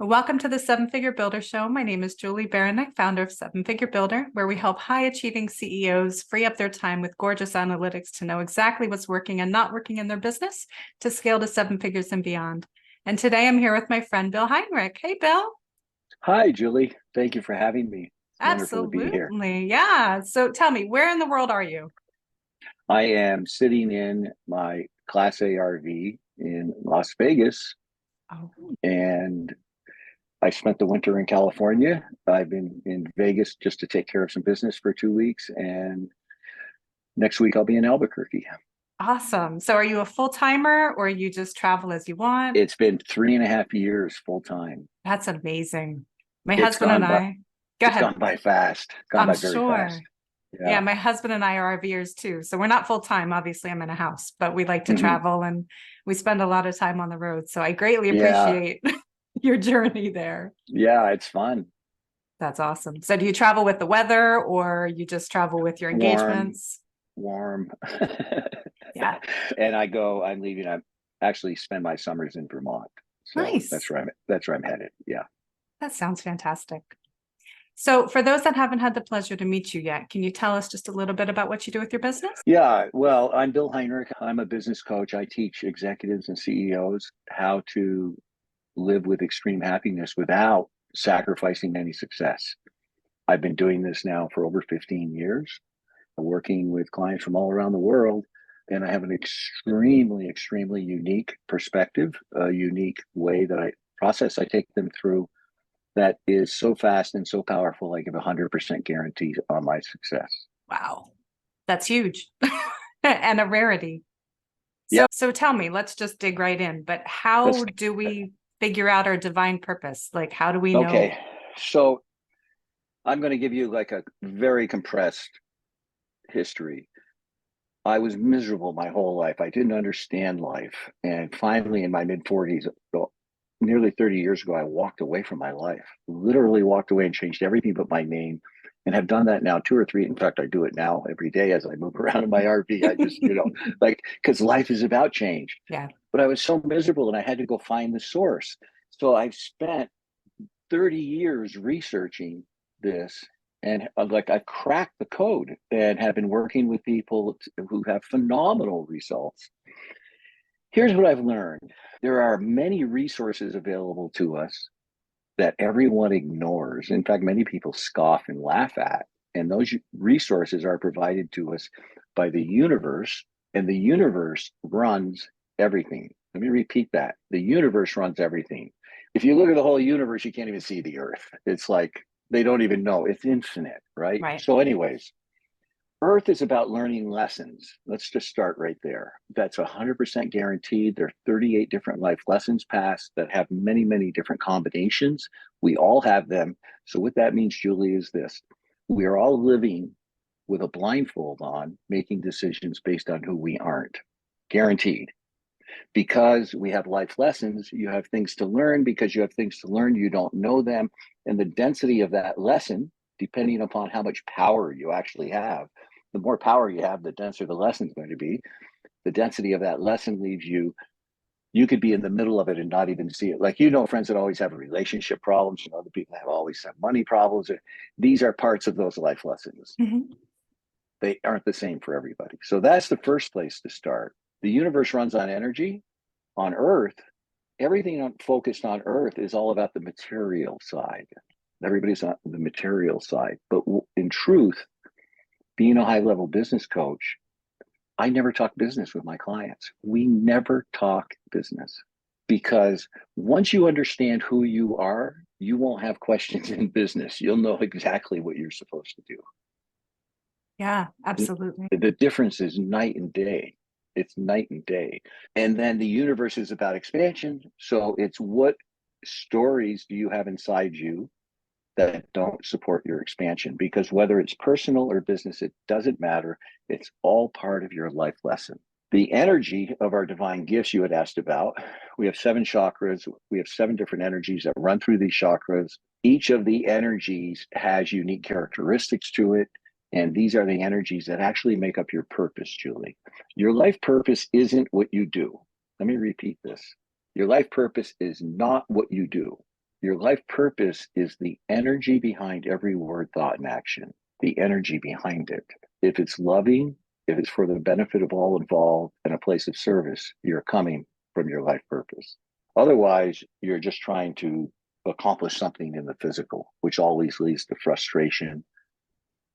Welcome to the Seven Figure Builder Show. My name is Julie Baranek, founder of Seven Figure Builder, where we help high achieving CEOs free up their time with gorgeous analytics to know exactly what's working and not working in their business to scale to seven figures and beyond. And today I'm here with my friend, Bill Heinrich. Hey, Bill. Hi, Julie. Thank you for having me. It's wonderful to be here. Absolutely. Yeah. So tell me, where in the world are you? I am sitting in my Class A RV in Las Vegas, Oh, and I spent the winter in California. I've been in Vegas just to take care of some business for 2 weeks, and next week I'll be in Albuquerque. awesome. So are you a full timer or you just travel as you want? It's been 3.5 years full time. That's amazing. My It's husband and gone by. I, go It's ahead. gone by fast. Gone I'm by very fast. sure. Yeah, Yeah. my husband and I are RVers too. So we're not full time. Obviously, I'm in a house, but we like to Hmm. travel and we spend a lot of time on the road. So I greatly Yeah. appreciate your journey there. Yeah. It's fun. That's awesome. So do you travel with the weather or you just travel with your Warm. engagements? Warm. Yeah, And I'm leaving. I actually spend my summers in Vermont. So nice. that's where I'm headed. Yeah. That sounds fantastic. So for those that haven't had the pleasure to meet you yet, can you tell us just a little bit about what you do with your business? Yeah. Well, I'm Bill Heinrich. I'm a business coach. I teach executives and CEOs how to live with extreme happiness without sacrificing any success. I've been doing this now for over 15 years, working with clients from all around the world. And I have an extremely unique perspective, a unique way that I take them through that is so fast and so powerful. I give 100% guarantee on my success. Wow, that's huge and a rarity. Yeah. So tell me, let's just dig right in. But how That's do we figure out our divine purpose? Like, how do we know? okay. So I'm going to give you like a very compressed history. I was miserable my whole life. I didn't understand life. And finally, in my mid 40s, nearly 30 years ago, I walked away from my life, literally walked away and changed everything but my name. And have done that now two or three. In fact, I do it now every day as I move around in my RV. I just, like, because life is about change. Yeah. But I was so miserable and I had to go find the source. So I've spent 30 years researching this, and like I've cracked the code and have been working with people who have phenomenal results. Here's what I've learned. There are many resources available to us that everyone ignores. In fact, many people scoff and laugh at. And those resources are provided to us by the universe, and the universe runs everything. Let me repeat that. The universe runs everything. If you look at the whole universe, you can't even see the earth. It's like they don't even know. It's infinite, right? Right. So, anyways, Earth is about learning lessons. Let's just start right there. That's 100% guaranteed. There are 38 different life lessons passed that have many different combinations. We all have them. So, what that means, Julie, is this: we are all living with a blindfold on, making decisions based on who we aren't. Guaranteed. Because we have life lessons, you have things to learn. Because you have things to learn, you don't know them. And the density of that lesson, depending upon how much power you actually have, the more power you have, the denser the lesson is going to be. The density of that lesson leaves you could be in the middle of it and not even see it. Like, friends that always have relationship problems, the people that always have money problems. These are parts of those life lessons. Mhm. They aren't the same for everybody. So that's the first place to start. The universe runs on energy. On Earth, everything focused on Earth is all about the material side. Everybody's on the material side. But in truth, being a high level business coach, I never talk business with my clients. We never talk business because once you understand who you are, you won't have questions in business. You'll know exactly what you're supposed to Yeah, do. absolutely. The difference is night and day. It's night and day. And then the universe is about expansion. So it's what stories do you have inside you that don't support your expansion? Because whether it's personal or business, it doesn't matter. It's all part of your life lesson. The energy of our divine gifts you had asked about, we have 7 chakras. We have 7 different energies that run through these chakras. Each of the energies has unique characteristics to it. And these are the energies that actually make up your purpose, Julie. Your life purpose isn't what you do. Let me repeat this. Your life purpose is not what you do. Your life purpose is the energy behind every word, thought, and action, the energy behind it. If it's loving, if it's for the benefit of all involved and a place of service, you're coming from your life purpose. Otherwise, you're just trying to accomplish something in the physical, which always leads to frustration,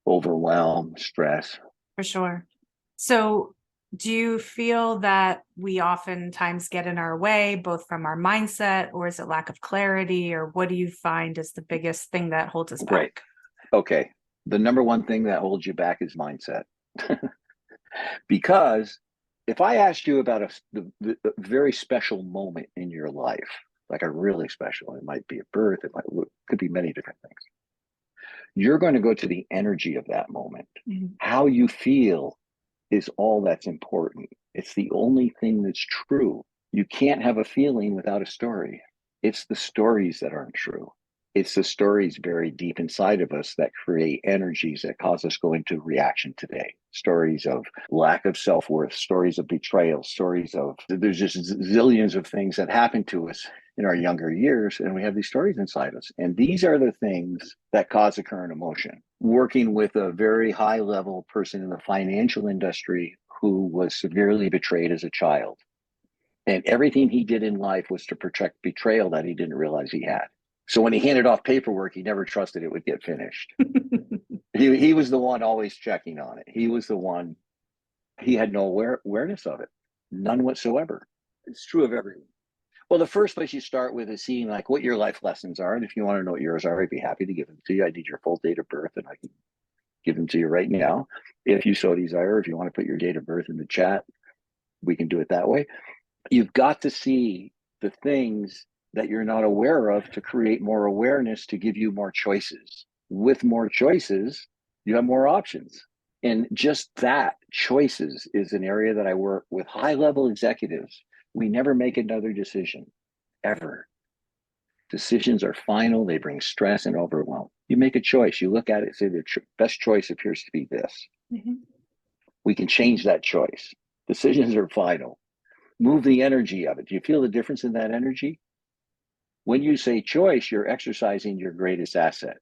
overwhelm, stress. For sure. So, do you feel that we oftentimes get in our way, both from our mindset, or is it lack of clarity, or what do you find is the biggest thing that holds us Great. back? Okay. The number one thing that holds you back is mindset. Because if I asked you about a very special moment in your life, like a really special, it might be a birth, could be many different things. You're going to go to the energy of that moment. Mhm. How you feel is all that's important. It's the only thing that's true. You can't have a feeling without a story. It's the stories that aren't true. It's the stories buried deep inside of us that create energies that cause us go into reaction today. Stories of lack of self-worth, stories of betrayal, stories of, there's just zillions of things that happen to us in our younger years, and we have these stories inside us. And these are the things that cause the current emotion. Working with a very high level person in the financial industry who was severely betrayed as a child. And everything he did in life was to protect betrayal that he didn't realize he had. So when he handed off paperwork, he never trusted it would get finished. He was the one always checking on it. He was the one, he had no awareness of it, none whatsoever. It's true of everyone. Well, the first place you start with is seeing like what your life lessons are. And if you want to know what yours are, I'd be happy to give them to you. I need your full date of birth and I can give them to you right now. If you so desire, if you want to put your date of birth in the chat, we can do it that way. You've got to see the things that you're not aware of to create more awareness, to give you more choices. With more choices, you have more options. And just that, choices, is an area that I work with high level executives. We never make another decision, ever. Decisions are final, they bring stress and overwhelm. You make a choice, you look at it, say the best choice appears to be this. Mhm. We can change that choice. Decisions are final. Move the energy of it. Do you feel the difference in that energy? When you say choice, you're exercising your greatest asset.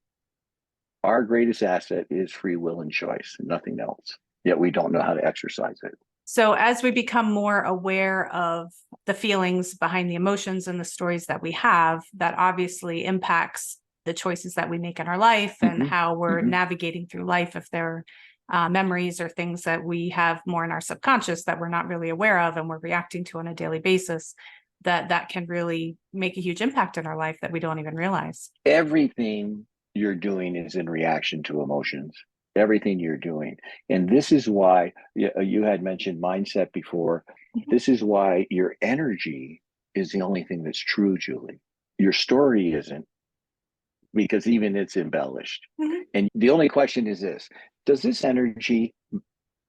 Our greatest asset is free will and choice, nothing else. Yet we don't know how to exercise it. So, as we become more aware of the feelings behind the emotions and the stories that we have, that obviously impacts the choices that we make in our life and how we're navigating through life. If there are memories or things that we have more in our subconscious that we're not really aware of and we're reacting to on a daily basis, that can really make a huge impact in our life that we don't even realize. Everything you're doing is in reaction to emotions. Everything you're doing. And this is why you had mentioned mindset before. This is why your energy is the only thing that's true, Julie. Your story isn't, because even it's embellished. And the only question is this: does this energy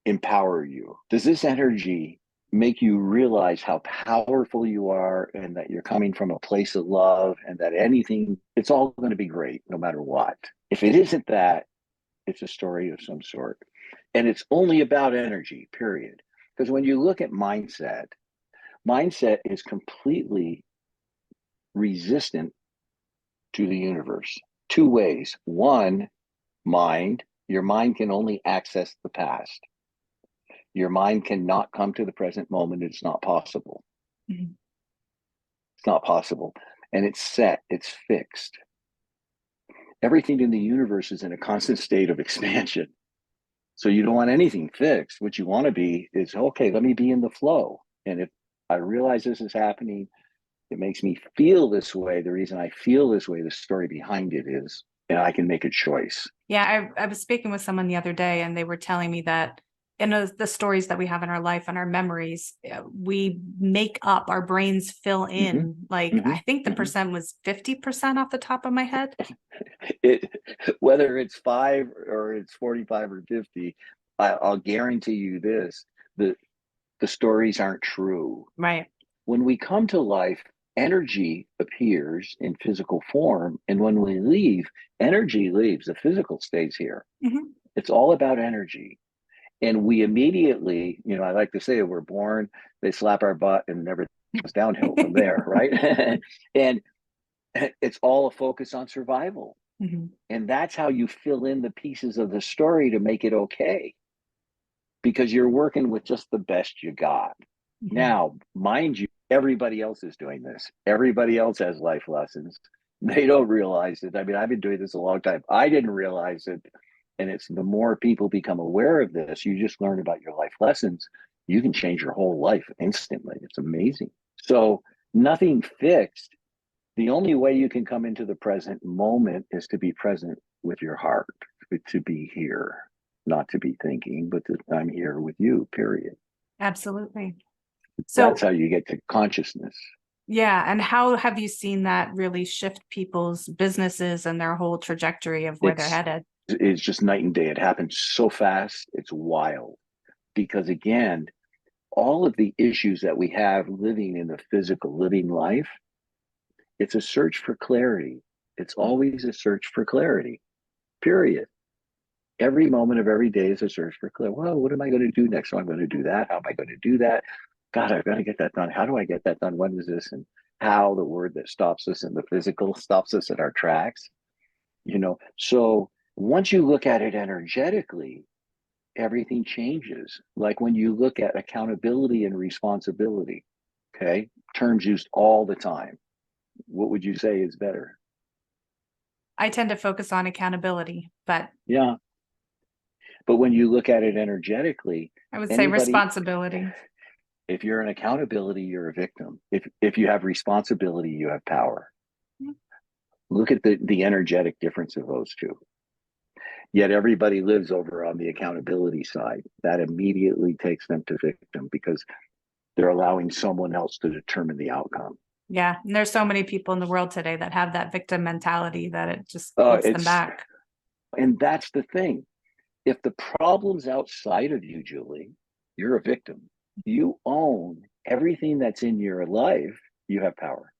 empower you? Does this energy make you realize how powerful you are and that you're coming from a place of love and that anything, it's all going to be great no matter what? If it isn't that, it's a story of some sort. And it's only about energy, period. Because when you look at mindset, mindset is completely resistant to the universe. Two ways. One, mind. Your mind can only access the past. Your mind cannot come to the present moment. It's not possible. It's not possible. And it's set, it's fixed. Everything in the universe is in a constant state of expansion. So you don't want anything fixed. What you want to be is, okay, let me be in the flow. And if I realize this is happening, it makes me feel this way. The reason I feel this way, the story behind it is, and I can make a choice. Yeah, I was speaking with someone the other day and they were telling me that in the stories that we have in our life and our memories, we make up, our brains fill in. I think the percent was 50% off the top of my head. Whether it's 5 or it's 45 or 50, I'll guarantee you this: the stories aren't true. Right. When we come to life, energy appears in physical form, and when we leave, energy leaves. The physical stays here. It's all about energy. And we immediately, I like to say, we're born, they slap our butt, and everything goes downhill from there, right? and It's all a focus on survival. Mhm. And that's how you fill in the pieces of the story to make it okay, because you're working with just the best you got. Mhm. Now, mind you, everybody else is doing this. Everybody else has life lessons. They don't realize it. I mean, I've been doing this a long time. I didn't realize it. And it's the more people become aware of this, you just learn about your life lessons, you can change your whole life instantly. It's amazing. So, nothing fixed. The only way you can come into the present moment is to be present with your heart, to be here, not to be thinking, but to, I'm here with you, period. Absolutely. That's So, how you get to consciousness. yeah. And how have you seen that really shift people's businesses and their whole trajectory of where they're It's headed? it's just night and day. It happens so fast. It's wild. Because again, all of the issues that we have living in the physical living life, it's a search for clarity. It's always a search for clarity. Period. Every moment of every day is a search for clarity. Well, what am I going to do next? So I'm going to do that. How am I going to do that? God, I've got to get that done. How do I get that done? When is this? And how the word that stops us in the physical stops us in our tracks. So once you look at it energetically, everything changes. Like when you look at accountability and responsibility, okay, terms used all the time. What would you say is better? I tend to focus on accountability, but Yeah. But when you look at it energetically, I would say anybody, responsibility. if you're in accountability, you're a victim. If you have responsibility, you have power. Look at the energetic difference of those two. Yet everybody lives over on the accountability side. That immediately takes them to victim because they're allowing someone else to determine the outcome. Yeah. And there's so many people in the world today that have that victim mentality that it just holds them It's back. and that's the thing. If the problem's outside of you, Julie, you're a victim. You own everything that's in your life. You have power.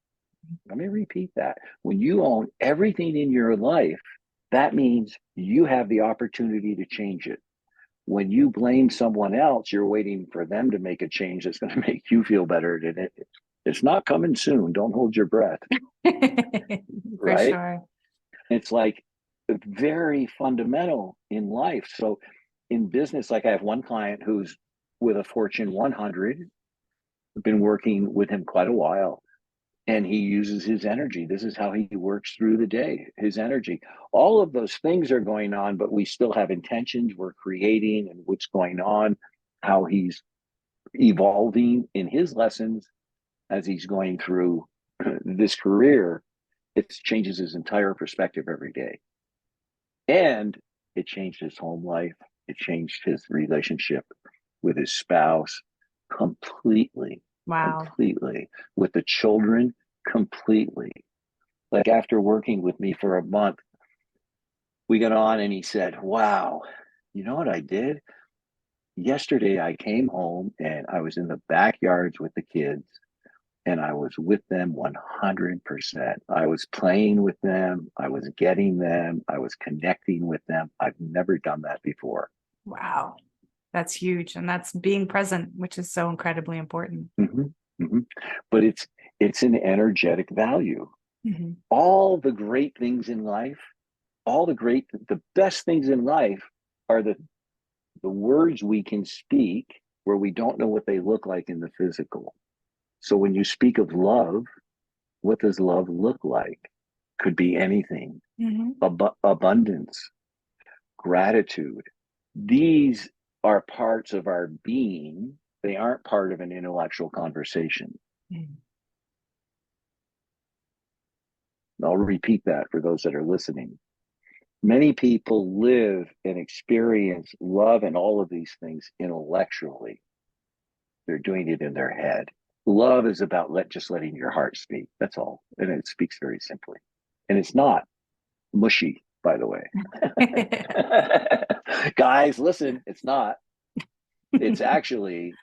Let me repeat that. When you own everything in your life, that means you have the opportunity to change it. When you blame someone else, you're waiting for them to make a change that's going to make you feel better. It's not coming soon. Don't hold your breath, For right? sure. It's like very fundamental in life. So in business, like I have one client who's with a Fortune 100, I've been working with him quite a while, and he uses his energy. This is how he works through the day, his energy. All of those things are going on, but we still have intentions we're creating and what's going on, how he's evolving in his lessons as he's going through this career. It changes his entire perspective every day. And it changed his home life. It changed his relationship with his spouse completely, Wow. completely, with the children completely. Like after working with me for a month, we got on and he said, wow, you know what I did? Yesterday I came home and I was in the backyards with the kids and I was with them 100%. I was playing with them. I was getting them. I was connecting with them. I've never done that before. Wow. That's huge. And that's being present, which is so incredibly important. Mhm, mhm. But it's an energetic value. Mhm. All the great things in life, the best things in life are the words we can speak where we don't know what they look like in the physical. So when you speak of love, what does love look like? Could be anything. Mhm. Abundance, gratitude. These are parts of our being. They aren't part of an intellectual conversation. Mhm. I'll repeat that for those that are listening. Many people live and experience love and all of these things intellectually. They're doing it in their head. Love is about just letting your heart speak. That's all. And it speaks very simply. And it's not mushy, by the way. Guys, listen, it's not. It's actually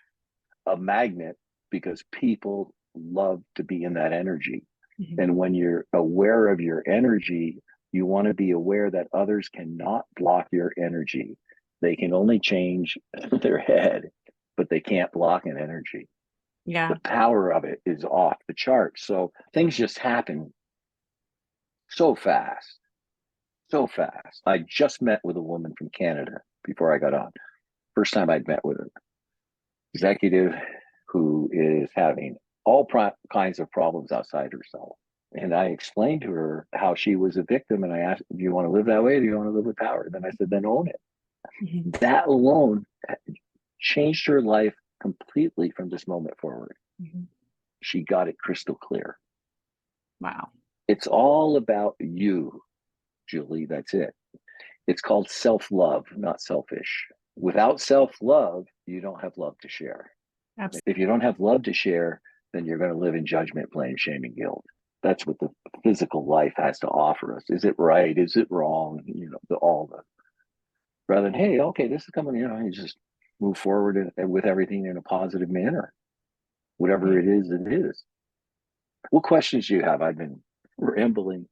a magnet because people love to be in that energy. Mhm. And when you're aware of your energy, you want to be aware that others cannot block your energy. They can only change their head, but they can't block an energy. Yeah. The power of it is off the chart. So things just happen so fast, so fast. I just met with a woman from Canada before I got on. First time I'd met with her. Executive who is having all kinds of problems outside herself. And I explained to her how she was a victim. And I asked, do you want to live that way? Or do you want to live with power? Then I said, then own it. Mhm. That alone changed her life completely from this moment forward. Mhm. She got it crystal clear. Wow. It's all about you, Julie. That's it. It's called self-love, not selfish. Without self-love, you don't have love to share. Absolutely. If you don't have love to share, then you're going to live in judgment, blame, shame, and guilt. That's what the physical life has to offer us. Is it right? Is it wrong? All the rather than, hey, okay, this is coming, you just move forward with everything in a positive manner. Whatever it is, it is. What questions do you have? I've been rambling.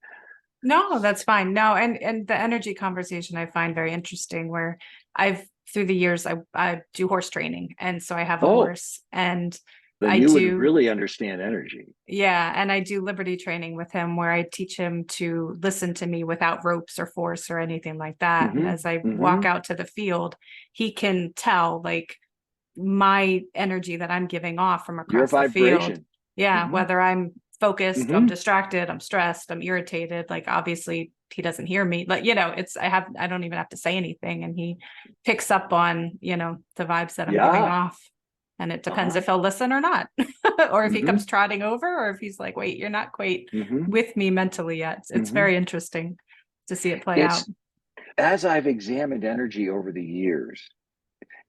No, that's fine. No, and the energy conversation I find very interesting where I've through the years I do horse training, and so I have a Oh, horse, and then I you would do, really understand energy. yeah, and I do liberty training with him where I teach him to listen to me without ropes or force or anything like that. And Mm-hmm. as I Mm-hmm. walk out to the field, he can tell like my energy that I'm giving off from Your across the field. vibration. Yeah, Mm-hmm. whether I'm focused, I'm Mm-hmm. distracted, I'm stressed, I'm irritated. Like obviously he doesn't hear me, but I don't even have to say anything, and he picks up on, the vibes that I'm giving Yeah. off. And it depends Uh-huh. if he'll listen or not, or if he Mm-hmm. comes trotting over, or if he's like, wait, you're not quite Mm-hmm. with me mentally yet. It's Mm-hmm. very interesting to see it play out. It's as I've examined energy over the years,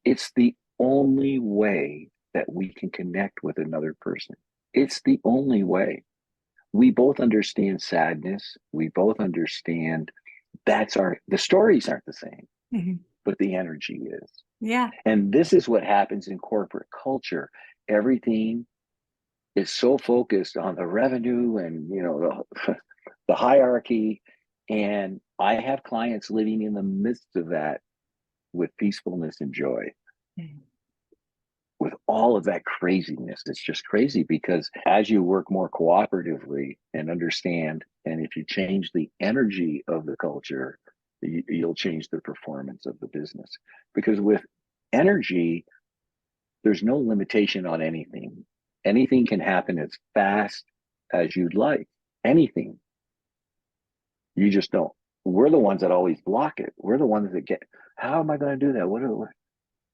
it's the only way that we can connect with another person. It's the only way. We both understand sadness. We both understand the stories aren't the same, Mhm. but the energy is. Yeah. And this is what happens in corporate culture. Everything is so focused on the revenue and, the hierarchy. And I have clients living in the midst of that with peacefulness and joy. Mhm. With all of that craziness, it's just crazy because as you work more cooperatively and understand, and if you change the energy of the culture, you'll change the performance of the business. Because with energy, there's no limitation on anything. Anything can happen as fast as you'd like. Anything. You just don't. We're the ones that always block it. We're the ones that get, how am I going to do that?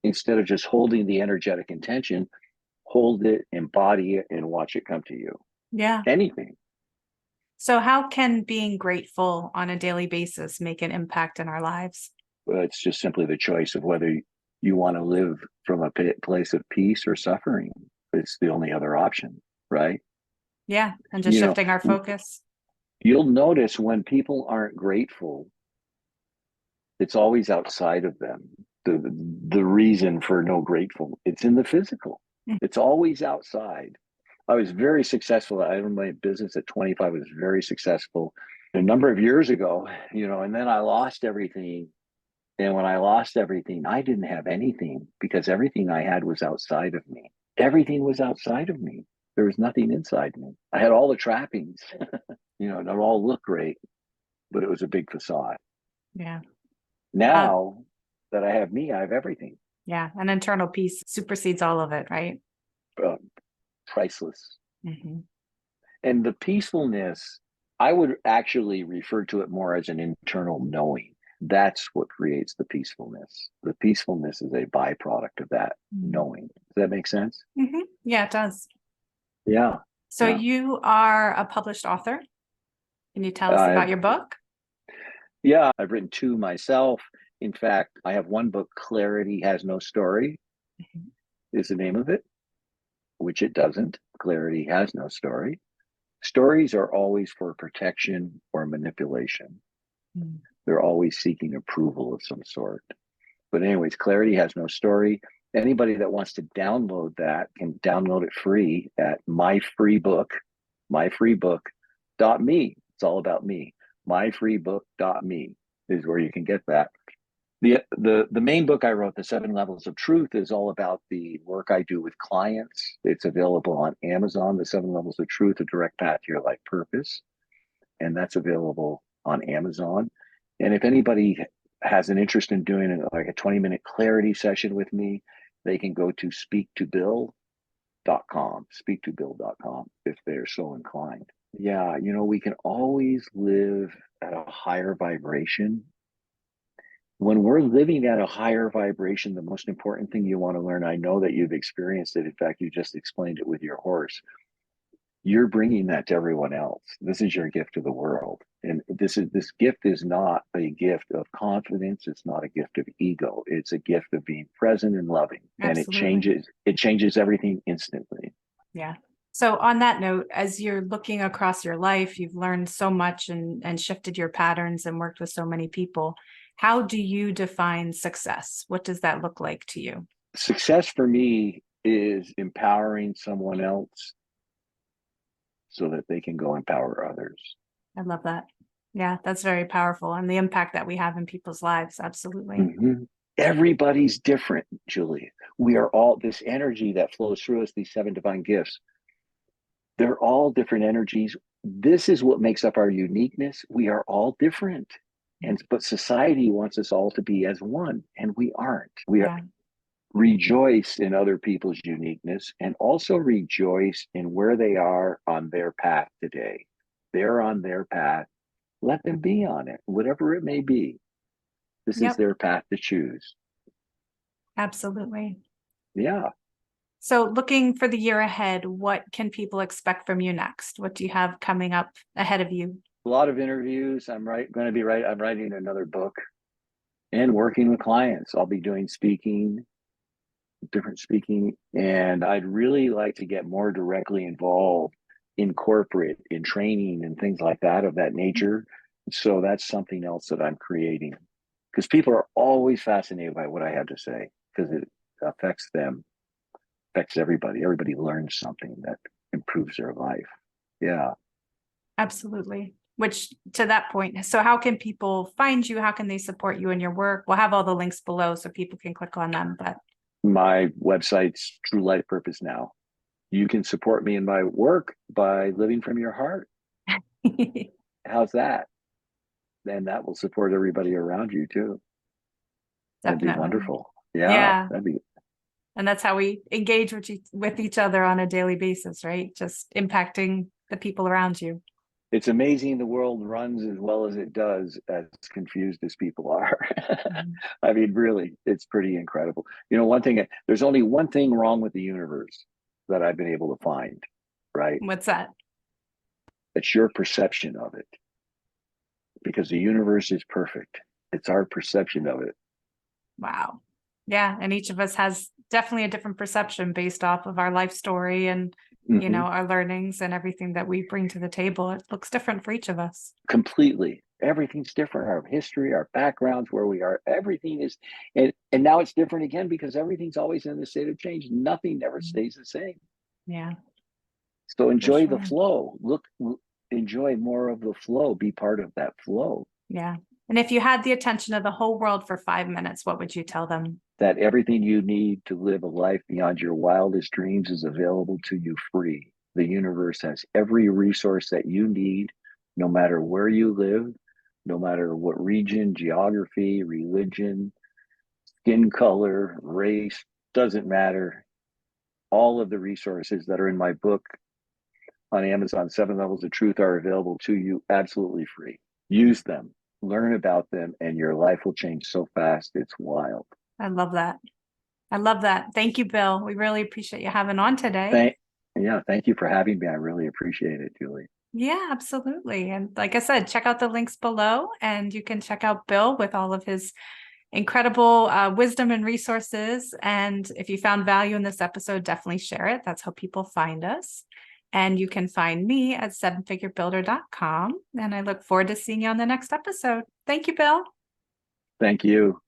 Instead of just holding the energetic intention, hold it, embody it, and watch it come to you. Yeah. Anything. So how can being grateful on a daily basis make an impact in our lives? It's just simply the choice of whether you want to live from a place of peace or suffering. It's the only other option, right? Yeah. And just You shifting our know, focus. you'll notice when people aren't grateful, it's always outside of them. The reason for no grateful, it's in the physical. Mm. It's always outside. I was very successful. I owned my business at 25. I was very successful a number of years ago, and then I lost everything. And when I lost everything, I didn't have anything because everything I had was outside of me. Everything was outside of me. There was nothing inside me. I had all the trappings, and it all looked great, but it was a big facade. Yeah. Uh, Now that I have me, I have everything. yeah. An internal peace supersedes all of it, right? Uh, Priceless. Hmm. And the peacefulness, I would actually refer to it more as an internal knowing. That's what creates the peacefulness. The peacefulness is a byproduct of that knowing. Does that make sense? Hmm. Yeah, it does. Yeah. So Yeah. you are a published author. Can you tell us about I've your book? yeah, I've written two myself. In fact, I have one book, Clarity Has No Story, Mhm. is the name of it, which it doesn't. Clarity has no story. Stories are always for protection or manipulation. Mm. They're always seeking approval of some sort. But anyways, Clarity Has No Story. Anybody that wants to download that can download it free at myfreebook.me. It's all about me. Myfreebook.me is where you can get that. The main book I wrote, The 7 Levels of Truth, is all about the work I do with clients. It's available on Amazon, The 7 Levels of Truth, A Direct Path to Your Life Purpose. and that's available on Amazon. And if anybody has an interest in doing like a 20-minute clarity session with me, they can go to speaktobill.com if they're so inclined. Yeah, we can always live at a higher vibration. When we're living at a higher vibration, the most important thing you want to learn, I know that you've experienced it. In fact, you just explained it with your horse. You're bringing that to everyone else. This is your gift to the world. And this gift is not a gift of confidence. It's not a gift of ego. It's a gift of being present and loving. Absolutely. And it changes everything instantly. Yeah. So on that note, as you're looking across your life, you've learned so much and shifted your patterns and worked with so many people. How do you define success? What does that look like to you? Success for me is empowering someone else so that they can go empower others. I love that. Yeah, that's very powerful. And the impact that we have in people's lives. Absolutely. Mm-hmm. Everybody's different, Julie. We are all this energy that flows through us, these 7 divine gifts. They're all different energies. This is what makes up our uniqueness. We are all different. But society wants us all to be as one, and we aren't. Rejoice in other people's uniqueness and also rejoice in where they are on their path today. They're on their path. Let them be on it, whatever it may be. This is their path to choose. Absolutely. Yeah. So looking for the year ahead, what can people expect from you next? What do you have coming up ahead of you? A lot of interviews. I'm writing another book and working with clients. I'll be doing different speaking, and I'd really like to get more directly involved in corporate, in training and things like that of that nature. So that's something else that I'm creating, because people are always fascinated by what I have to say, because it affects them, affects everybody. Everybody learns something that improves their life. Yeah. Absolutely. Which, to that point, so how can people find you? How can they support you in your work? We'll have all the links below so people can click on them. But my website's True Life Purpose Now. You can support me in my work by living from your heart. How's that? Then that will support everybody around you too. That'd be wonderful. Yeah. That'd be. And that's how we engage with each other on a daily basis, right? Just impacting the people around you. It's amazing the world runs as well as it does, as confused as people are. I mean, really, it's pretty incredible. One thing, there's only one thing wrong with the universe that I've been able to find, right? What's that? It's your perception of it. Because the universe is perfect. It's our perception of it. Wow. Yeah. And each of us has definitely a different perception based off of our life story and our learnings and everything that we bring to the table. It looks different for each of us. Completely. Everything's different. Our history, our backgrounds, where we are, everything is, and now it's different again because everything's always in the state of change. Nothing never stays the same. Yeah. So enjoy the flow. Enjoy more of the flow. Be part of that flow. Yeah. And if you had the attention of the whole world for 5 minutes, what would you tell them? That everything you need to live a life beyond your wildest dreams is available to you free. The universe has every resource that you need, no matter where you live, no matter what region, geography, religion, skin color, race, doesn't matter. All of the resources that are in my book on Amazon, 7 Levels of Truth, are available to you absolutely free. Use them, learn about them, and your life will change so fast. It's wild. I love that. I love that. Thank you, Bill. We really appreciate you having on today. Thank you for having me. I really appreciate it, Julie. Yeah, absolutely. And like I said, check out the links below, and you can check out Bill with all of his incredible wisdom and resources. And if you found value in this episode, definitely share it. That's how people find us. And you can find me at 7figurebuilder.com. And I look forward to seeing you on the next episode. Thank you, Bill. Thank you.